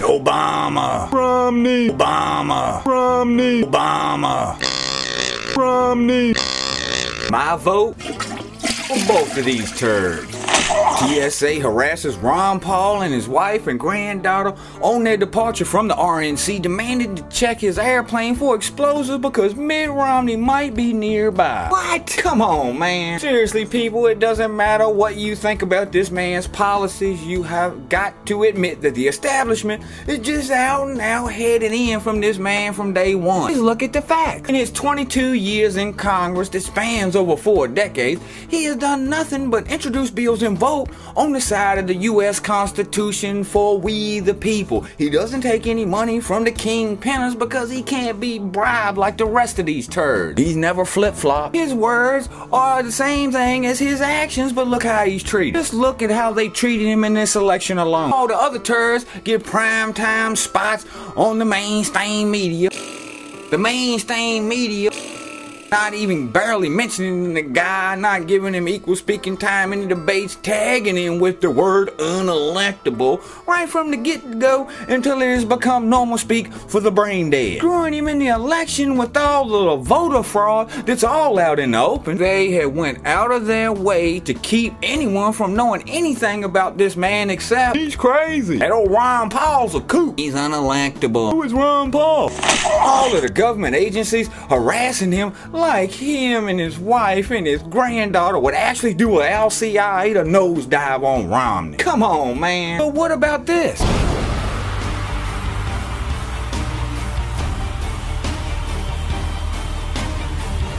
Obama. Romney. Obama. Romney. Obama. Romney. My vote for both of these turds. TSA harasses Ron Paul and his wife and granddaughter on their departure from the RNC, demanding to check his airplane for explosives because Mitt Romney might be nearby. What? Come on, man. Seriously, people, it doesn't matter what you think about this man's policies. You have got to admit that the establishment is just out and out headed in from this man from day one. Just look at the facts. In his 22 years in Congress that spans over 4 decades, he has done nothing but introduce bills and vote on the side of the U.S. Constitution for we the people. He doesn't take any money from the kingpins because he can't be bribed like the rest of these turds. He's never flip-flop. His words are the same thing as his actions, but look how he's treated. Just look at how they treated him in this election alone. All the other turds get primetime spots on the mainstream media. The mainstream media not even barely mentioning the guy, not giving him equal speaking time in the debates, tagging him with the word unelectable right from the get-go until it has become normal speak for the brain dead. Screwing him in the election with all the voter fraud that's all out in the open. They had went out of their way to keep anyone from knowing anything about this man except he's crazy. That old Ron Paul's a kook. He's unelectable. Who is Ron Paul? All of the government agencies harassing him like him and his wife and his granddaughter would actually do a LCI to nosedive on Romney. Come on, man. But what about this?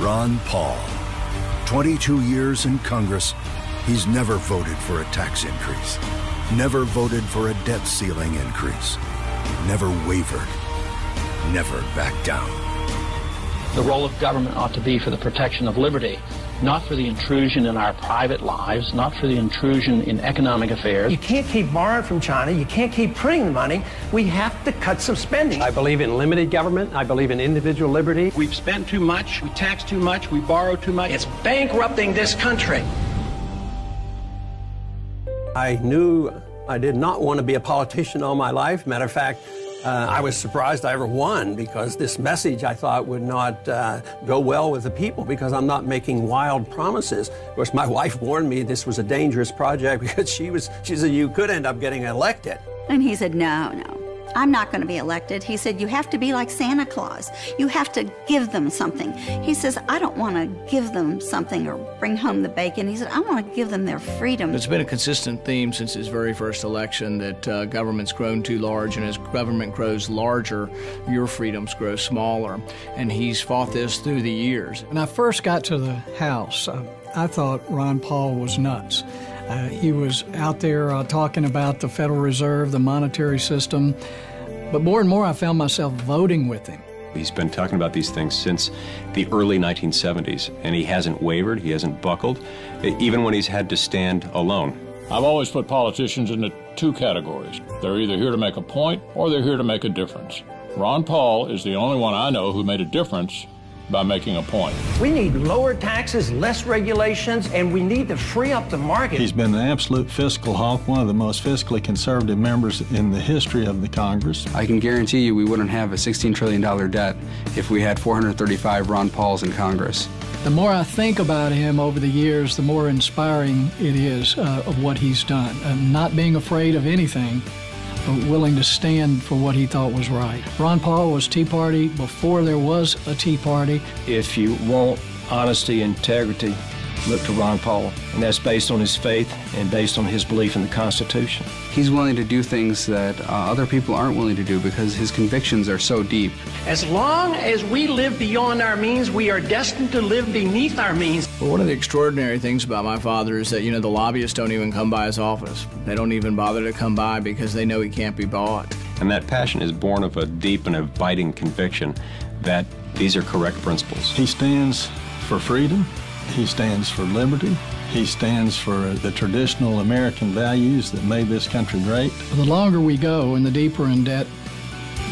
Ron Paul, 22 years in Congress, he's never voted for a tax increase, never voted for a debt ceiling increase, never wavered, never backed down. The role of government ought to be for the protection of liberty, not for the intrusion in our private lives, not for the intrusion in economic affairs. You can't keep borrowing from China. You can't keep printing the money. We have to cut some spending. I believe in limited government. I believe in individual liberty. We've spent too much, we tax too much, we borrow too much. It's bankrupting this country. I knew I did not want to be a politician all my life. Matter of fact, I was surprised I ever won because this message I thought would not go well with the people because I'm not making wild promises. Of course, my wife warned me this was a dangerous project because she said you could end up getting elected. And he said, no, I'm not going to be elected. He said, you have to be like Santa Claus. You have to give them something. He says, I don't want to give them something or bring home the bacon. He said, I want to give them their freedom. It's been a consistent theme since his very first election that government's grown too large, and as government grows larger, your freedoms grow smaller. And he's fought this through the years. When I first got to the House, I thought Ron Paul was nuts. He was out there talking about the Federal Reserve, the monetary system, but more and more I found myself voting with him. He's been talking about these things since the early 1970s, and he hasn't wavered, he hasn't buckled, even when he's had to stand alone. I've always put politicians into 2 categories. They're either here to make a point or they're here to make a difference. Ron Paul is the only one I know who made a difference by making a point. We need lower taxes, less regulations, and we need to free up the market. He's been an absolute fiscal hawk, one of the most fiscally conservative members in the history of the Congress. I can guarantee you we wouldn't have a $16 trillion debt if we had 435 Ron Pauls in Congress. The more I think about him over the years, the more inspiring it is of what he's done. Not being afraid of anything, but willing to stand for what he thought was right. Ron Paul was Tea Party before there was a Tea Party. If you want honesty and integrity, look to Ron Paul, and that's based on his faith and based on his belief in the Constitution. He's willing to do things that other people aren't willing to do because his convictions are so deep. As long as we live beyond our means, we are destined to live beneath our means. Well, one of the extraordinary things about my father is that, the lobbyists don't even come by his office. They don't even bother to come by because they know he can't be bought. And that passion is born of a deep and abiding conviction that these are correct principles. He stands for freedom. He stands for liberty. He stands for the traditional American values that made this country great. The longer we go and the deeper in debt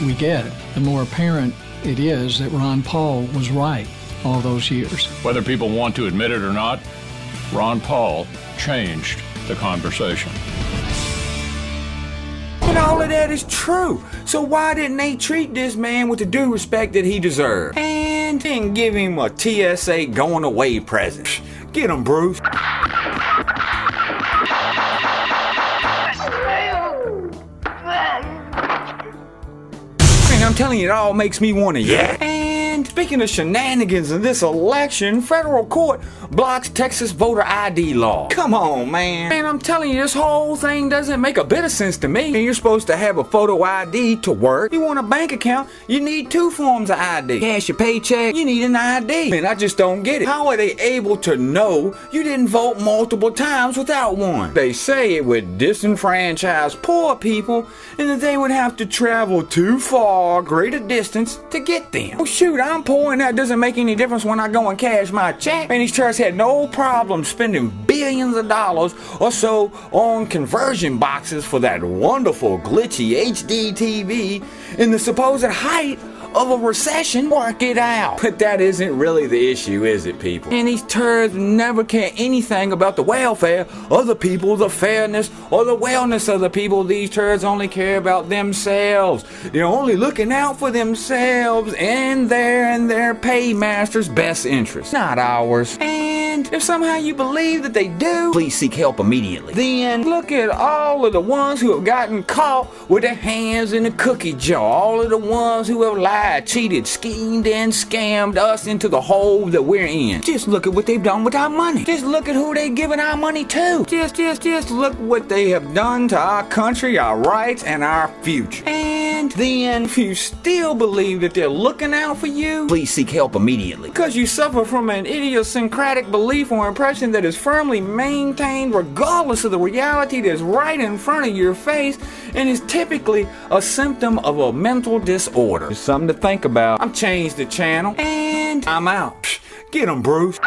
we get, the more apparent it is that Ron Paul was right all those years. Whether people want to admit it or not, Ron Paul changed the conversation. And all of that is true. So why didn't they treat this man with the due respect that he deserved? And then give him a TSA going away present. Get him, Bruce. I'm telling you, it all makes me want to yak. And speaking of shenanigans in this election, federal court blocks Texas voter ID law. Come on, man. Man, I'm telling you, this whole thing doesn't make a bit of sense to me. And you're supposed to have a photo ID to work. You want a bank account, you need 2 forms of ID. Cash your paycheck, you need an ID. Man, I just don't get it. How are they able to know you didn't vote multiple times without one? They say it would disenfranchise poor people and that they would have to travel too far, greater distance to get them. Oh shoot, I'm poor and that doesn't make any difference when I go and cash my check. And these churches had no problem spending billions of dollars or so on conversion boxes for that wonderful glitchy HD TV in the supposed height of a recession. Work it out. But that isn't really the issue, is it, people? And these turds never care anything about the welfare of the people, the fairness, or the wellness of the people. These turds only care about themselves. They're only looking out for themselves and their paymaster's best interest, not ours. And if somehow you believe that they do, please seek help immediately. Then look at all of the ones who have gotten caught with their hands in the cookie jar. All of the ones who have lied, cheated, schemed, and scammed us into the hole that we're in. Just look at what they've done with our money. Just look at who they've given our money to. Just look what they have done to our country, our rights, and our future. And then, if you still believe that they're looking out for you, please seek help immediately. Because you suffer from an idiosyncratic belief or impression that is firmly maintained regardless of the reality that's right in front of your face and is typically a symptom of a mental disorder. It's something to think about. I'm ChangeDaChannel, and I'm out. Get 'em, Bruce.